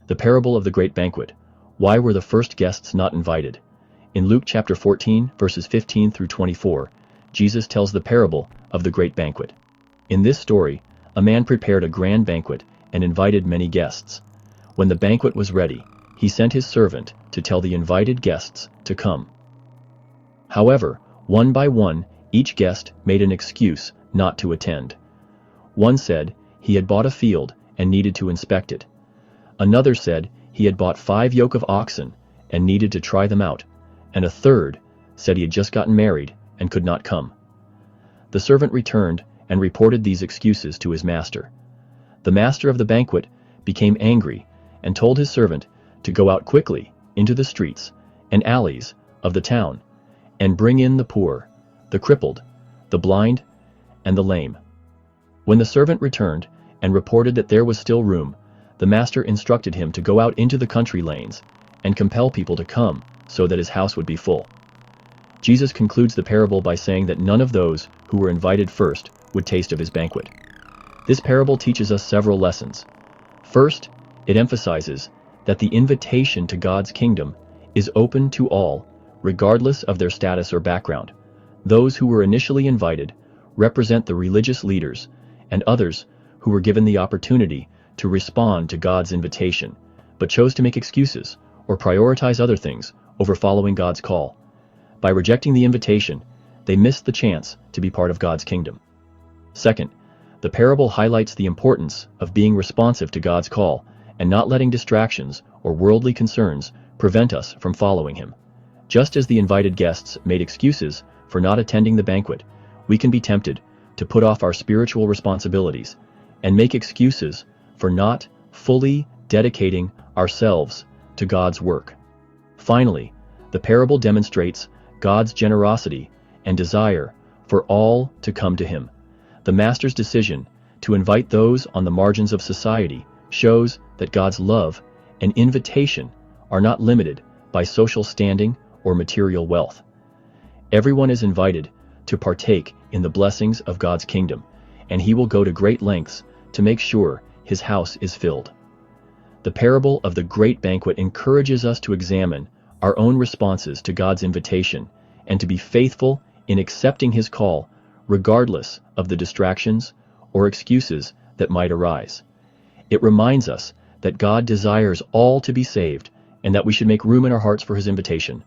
The parable of the great banquet. Why were the first guests not invited? In Luke chapter 14, verses 15 through 24, Jesus tells the parable of the great banquet. In this story, a man prepared a grand banquet and invited many guests. When the banquet was ready, he sent his servant to tell the invited guests to come. However, one by one, each guest made an excuse not to attend. One said he had bought a field and needed to inspect it. Another said he had bought 5 yoke of oxen and needed to try them out, and a third said he had just gotten married and could not come. The servant returned and reported these excuses to his master. The master of the banquet became angry and told his servant to go out quickly into the streets and alleys of the town and bring in the poor, the crippled, the blind, and the lame. When the servant returned and reported that there was still room, the master instructed him to go out into the country lanes and compel people to come so that his house would be full. Jesus concludes the parable by saying that none of those who were invited first would taste of his banquet. This parable teaches us several lessons. First, it emphasizes that the invitation to God's kingdom is open to all, regardless of their status or background. Those who were initially invited represent the religious leaders and others who were given the opportunity to respond to God's invitation, but chose to make excuses or prioritize other things over following God's call. By rejecting the invitation, they missed the chance to be part of God's kingdom. Second, the parable highlights the importance of being responsive to God's call and not letting distractions or worldly concerns prevent us from following Him. Just as the invited guests made excuses for not attending the banquet, we can be tempted to put off our spiritual responsibilities and make excuses for not fully dedicating ourselves to God's work. Finally, the parable demonstrates God's generosity and desire for all to come to Him. The Master's decision to invite those on the margins of society shows that God's love and invitation are not limited by social standing or material wealth. Everyone is invited to partake in the blessings of God's kingdom, and He will go to great lengths to make sure His house is filled. The parable of the great banquet encourages us to examine our own responses to God's invitation and to be faithful in accepting His call, regardless of the distractions or excuses that might arise. It reminds us that God desires all to be saved and that we should make room in our hearts for His invitation,